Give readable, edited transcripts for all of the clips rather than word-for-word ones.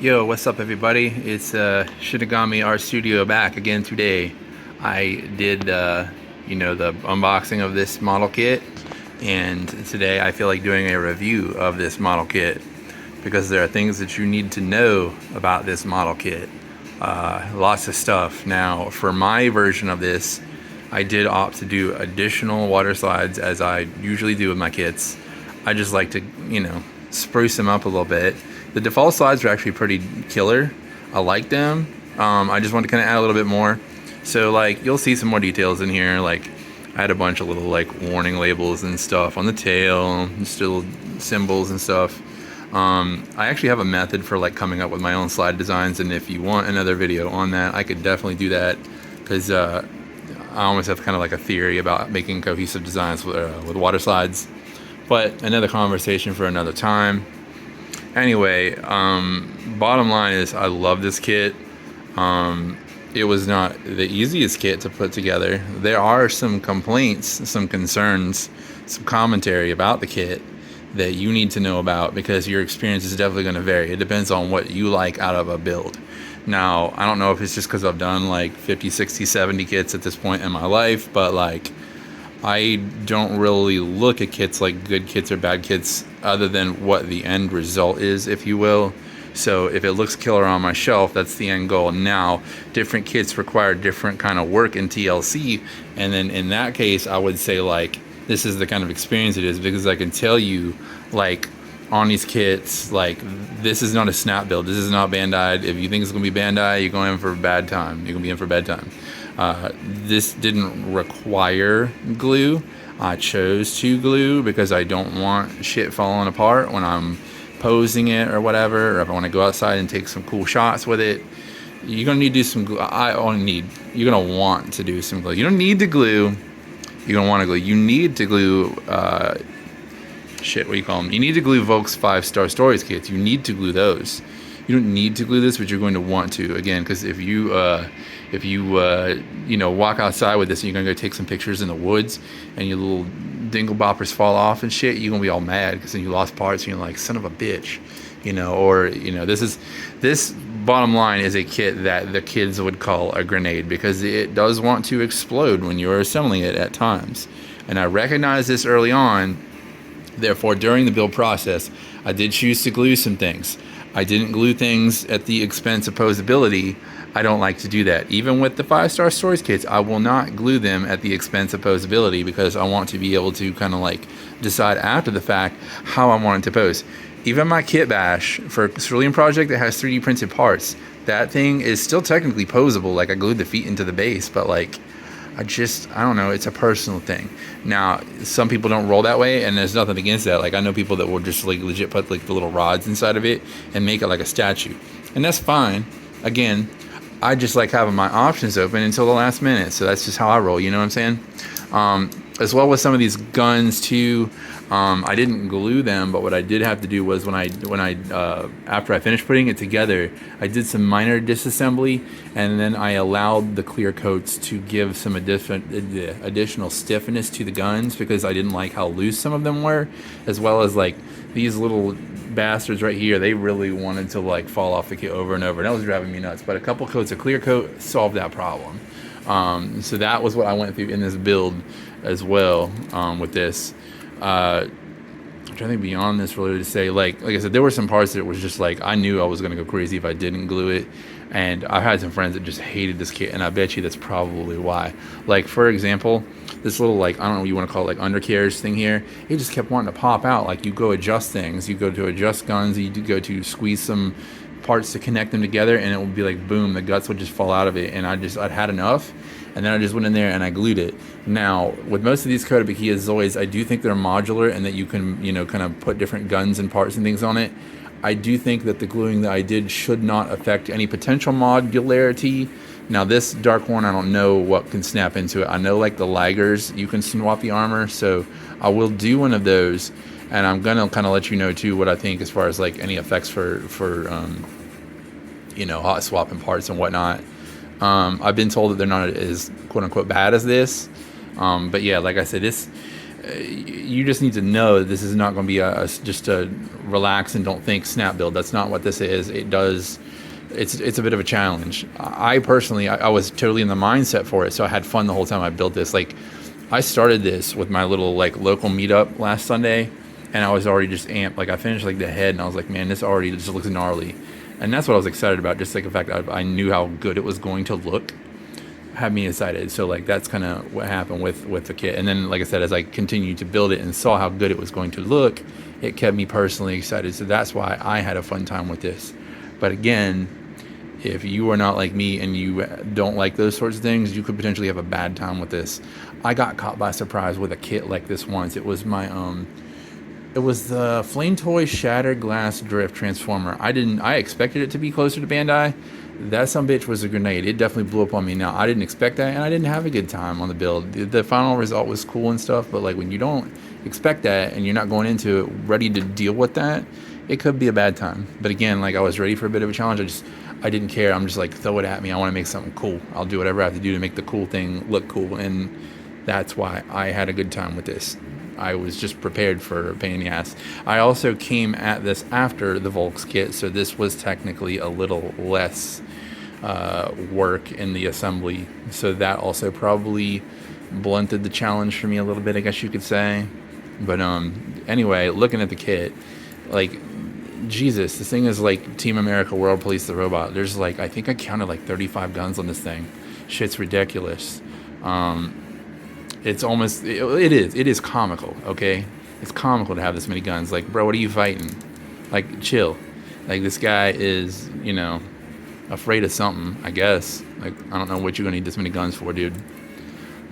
Yo, what's up, everybody? It's Shinigami Art Studio back again today. I did, the unboxing of this model kit, and today I feel like doing a review of this model kit because there are things that you need to know about this model kit. Lots of stuff. Now, for my version of this, I did opt to do additional water slides as I usually do with my kits. I just like to, spruce them up a little bit. The default slides are actually pretty killer. I like them. I just want to kind of add a little bit more. So like you'll see some more details in here. Like I had a bunch of little like warning labels and stuff on the tail, still symbols and stuff. I actually have a method for like coming up with my own slide designs, and if you want another video on that, I could definitely do that because I almost have kind of like a theory about making cohesive designs with water slides. But another conversation for another time. Anyway, bottom line is I love this kit. It was not the easiest kit to put together. There are some complaints, some concerns, some commentary about the kit that you need to know about because your experience is definitely going to vary. It depends on what you like out of a build. Now, I don't know if it's just because I've done like 50, 60, 70 kits at this point in my life, but like I don't really look at kits like good kits or bad kits other than what the end result is, if you will. So if it looks killer on my shelf, that's the end goal. Now, different kits require different kind of work in TLC, and then in that case, I would say like this is the kind of experience it is because I can tell you like on these kits, like this is not a snap build. This is not Bandai. If you think it's gonna be Bandai, you're going in for a bad time. You're gonna be in for a bad time. This didn't require glue. I chose to glue because I don't want shit falling apart when I'm posing it or whatever, or if I want to go outside and take some cool shots with it. You're gonna need to do some glue. You're gonna want to do some glue. You don't need to glue. You're gonna want to glue. You need to glue. What do you call them? You need to glue Volk's 5-star stories kits. You need to glue those. You don't need to glue this, but you're going to want to, again, because if you walk outside with this and you're gonna go take some pictures in the woods and your little dingle boppers fall off and shit, you're gonna be all mad because then you lost parts and you're like, son of a bitch, this bottom line is a kit that the kids would call a grenade because it does want to explode when you're assembling it at times. And I recognized this early on. Therefore, during the build process, I did choose to glue some things. I didn't glue things at the expense of posability. I don't like to do that. Even with the 5-star stories kits, I will not glue them at the expense of posability because I want to be able to kind of like decide after the fact how I want it to pose. Even my kit bash for a Cerulean project that has 3D printed parts, that thing is still technically posable. Like I glued the feet into the base, but like I don't know, it's a personal thing. Now, some people don't roll that way, and there's nothing against that. Like, I know people that will just, like, legit put, like, the little rods inside of it and make it like a statue. And that's fine. Again, I just like having my options open until the last minute. So that's just how I roll, you know what I'm saying? As well with some of these guns, too, I didn't glue them, but what I did have to do was after I finished putting it together, I did some minor disassembly, and then I allowed the clear coats to give some additional stiffness to the guns because I didn't like how loose some of them were, as well as like these little bastards right here, they really wanted to like fall off the kit over and over, and that was driving me nuts. But a couple coats of clear coat solved that problem. So that was what I went through in this build as well with this. I'm trying to think beyond this really to say, like I said, there were some parts that was just like I knew I was going to go crazy if I didn't glue it, and I've had some friends that just hated this kit, and I bet you that's probably why. Like for example, this little like I don't know what you want to call it, like undercarriage thing here, it just kept wanting to pop out. Like you go adjust things, you go to adjust guns, you go to squeeze some parts to connect them together, and it would be like boom, the guts would just fall out of it, and I'd had enough. And then I just went in there and I glued it. Now, with most of these Kotobikuya Zoids, I do think they're modular and that you can, kind of put different guns and parts and things on it. I do think that the gluing that I did should not affect any potential modularity. Now, this Dark Horn, I don't know what can snap into it. I know, like, the laggers, you can swap the armor, so I will do one of those. And I'm going to kind of let you know, too, what I think as far as, like, any effects for hot swapping parts and whatnot. I've been told that they're not as quote-unquote bad as this. But yeah, like I said, this you just need to know that this is not going to be just a relax and don't think snap build. That's not what this is. It's a bit of a challenge. I personally, I was totally in the mindset for it, so I had fun the whole time I built this. Like, I started this with my little like local meetup last Sunday, and I was already just amped. Like, I finished like the head, and I was like, man, this already just looks gnarly, and that's what I was excited about. Just like the fact that I knew how good it was going to look had me excited. So like that's kind of what happened with the kit. And then, like I said, as I continued to build it and saw how good it was going to look, it kept me personally excited. So that's why I had a fun time with this. But again, if you are not like me and you don't like those sorts of things, you could potentially have a bad time with this. I got caught by surprise with a kit like this once. It was it was the Flame Toy Shattered Glass Drift Transformer. I expected it to be closer to Bandai. That sumbitch was a grenade. It definitely blew up on me. Now, I didn't expect that, and I didn't have a good time on the build. The final result was cool and stuff, but like when you don't expect that and you're not going into it ready to deal with that, it could be a bad time. But again, like I was ready for a bit of a challenge. I didn't care. I'm just like, throw it at me. I want to make something cool. I'll do whatever I have to do to make the cool thing look cool, and that's why I had a good time with this. I was just prepared for a pain in the ass. I also came at this after the Volks kit, so this was technically a little less work in the assembly. So that also probably blunted the challenge for me a little bit, I guess you could say. But anyway, looking at the kit, like, Jesus, this thing is like Team America World Police the Robot. There's like, I think I counted like 35 guns on this thing. Shit's ridiculous. It's almost, it is comical, okay? It's comical to have this many guns. Like, bro, what are you fighting? Like, chill. Like, this guy is, afraid of something, I guess. Like, I don't know what you're gonna need this many guns for, dude.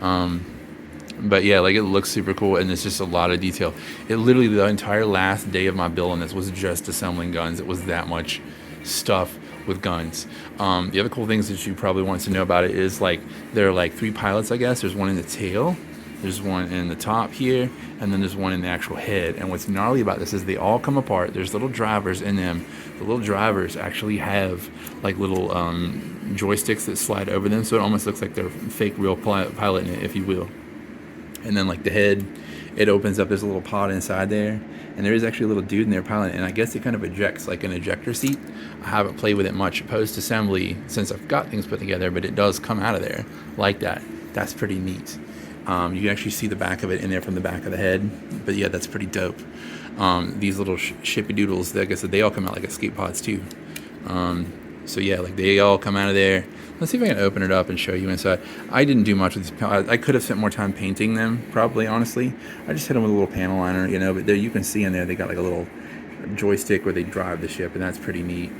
But yeah, like, it looks super cool, and it's just a lot of detail. It literally, the entire last day of my build on this was just assembling guns. It was that much stuff with guns. The other cool things that you probably want to know about it is, like, there are like 3 pilots, I guess. There's one in the tail, there's one in the top here, and then there's one in the actual head. And what's gnarly about this is they all come apart. There's little drivers in them. The little drivers actually have like little joysticks that slide over them, so it almost looks like they're fake real pilot in it, if you will. And then like the head, it opens up, there's a little pod inside there, and there is actually a little dude in there piloting, and I guess it kind of ejects like an ejector seat. I haven't played with it much post-assembly since I've got things put together, but it does come out of there like that. That's pretty neat. You can actually see the back of it in there from the back of the head, but yeah, that's pretty dope. These little shippy doodles, like I said, they all come out like escape pods too. So yeah, like they all come out of there. Let's see if I can open it up and show you inside. I didn't do much with these. I could have spent more time painting them, probably, honestly. I just hit them with a little panel liner, but there you can see in there they got like a little joystick where they drive the ship, and that's pretty neat,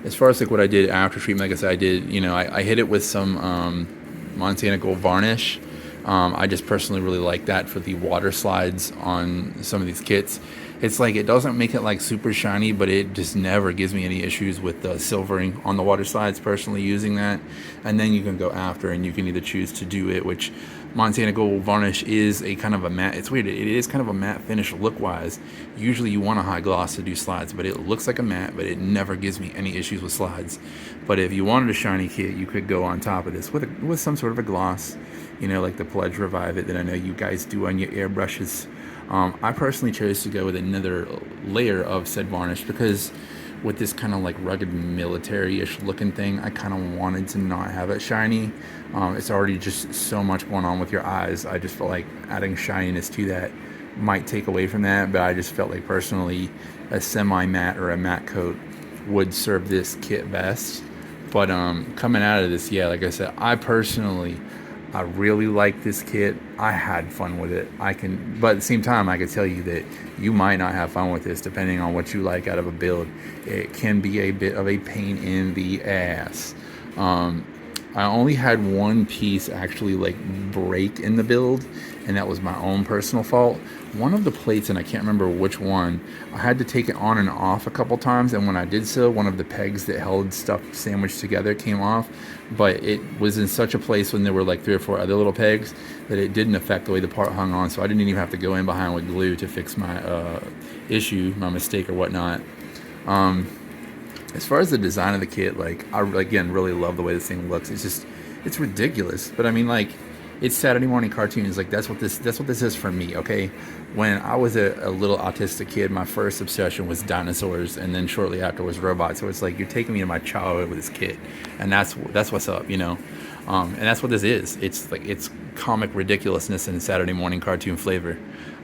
As far as like what I did after treatment, like I said, I did, I hit it with some Montana Gold varnish. I just personally really like that for the water slides on some of these kits. It's like, it doesn't make it like super shiny, but it just never gives me any issues with the silvering on the water slides, personally using that. And then you can go after and you can either choose to do it, which Montana Gold varnish is a kind of a matte, it's weird, it is kind of a matte finish look wise. Usually you want a high gloss to do slides, but it looks like a matte, but it never gives me any issues with slides. But if you wanted a shiny kit, you could go on top of this with some sort of a gloss, like the Pledge Revive It that I know you guys do on your airbrushes. I personally chose to go with another layer of said varnish because with this kind of like rugged military-ish looking thing, I kind of wanted to not have it shiny. It's already just so much going on with your eyes. I just felt like adding shininess to that might take away from that, but I just felt like personally a semi-matte or a matte coat would serve this kit best. But coming out of this, yeah, like I said, I really like this kit. I had fun with it. But at the same time, I could tell you that you might not have fun with this depending on what you like out of a build. It can be a bit of a pain in the ass. I only had one piece actually like break in the build, and that was my own personal fault. One of the plates, and I can't remember which one, I had to take it on and off a couple times, and when I did so, one of the pegs that held stuff sandwiched together came off, but it was in such a place when there were like 3 or 4 other little pegs that it didn't affect the way the part hung on, so I didn't even have to go in behind with glue to fix my issue, my mistake or whatnot. As far as the design of the kit, like, I again really love the way this thing looks. It's ridiculous, but I mean, like, it's Saturday morning cartoons. Like that's what this is for me. Okay, when I was a little autistic kid, my first obsession was dinosaurs, and then shortly after was robots. So it's like you're taking me to my childhood with this kid, and that's what's up, you know. And that's what this is. It's like it's comic ridiculousness in Saturday morning cartoon flavor.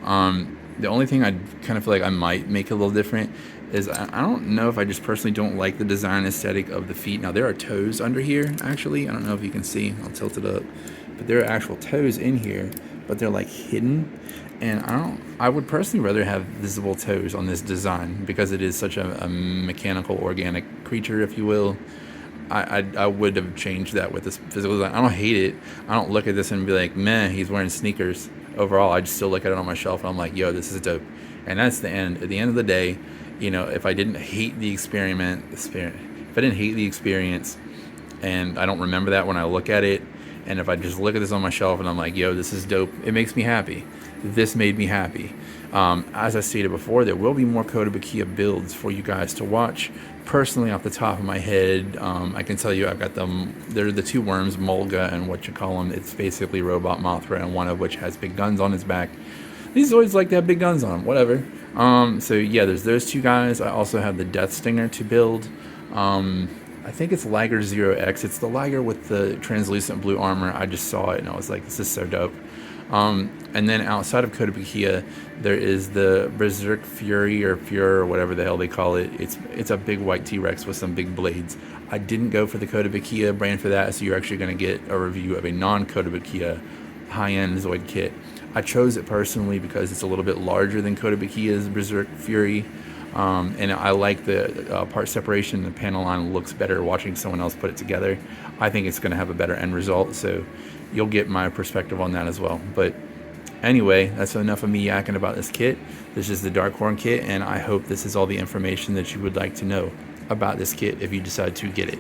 The only thing I kind of feel like I might make a little different is I don't know if I just personally don't like the design aesthetic of the feet. Now there are toes under here actually. I don't know if you can see. I'll tilt it up, but there are actual toes in here, but they're like hidden. And I would personally rather have visible toes on this design because it is such a mechanical, organic creature, if you will. I would have changed that with this physical design. I don't hate it. I don't look at this and be like, meh, he's wearing sneakers. Overall, I just still look at it on my shelf and I'm like, yo, this is dope. And that's the end. At the end of the day, you know, if I didn't hate the experience, and I don't remember that when I look at it, and if I just look at this on my shelf and I'm like, yo, this is dope, it makes me happy. This made me happy. As I stated before, there will be more Kotobikuya builds for you guys to watch. Personally, off the top of my head, I can tell you I've got them. They're the two worms, Mulga and what you call them. It's basically Robot Mothra, and one of which has big guns on his back. These Zoids like to have big guns on them, whatever. So yeah, there's those two guys. I also have the Death Stinger to build. I think it's Liger 0X. It's the Liger with the translucent blue armor. I just saw it and I was like, this is so dope. And then outside of Kotobikuya, there is the Berserk Fury or Fury or whatever the hell they call it. It's a big white T-Rex with some big blades. I didn't go for the Kotobikuya brand for that, so you're actually going to get a review of a non-Kotobikuya high-end Zoid kit. I chose it personally because it's a little bit larger than Kotobikuya's Berserk Fury. And I like the part separation. The panel line looks better watching someone else put it together. I think it's going to have a better end result, so you'll get my perspective on that as well. But anyway, that's enough of me yakking about this kit. This is the Dark Horn kit, and I hope this is all the information that you would like to know about this kit if you decide to get it.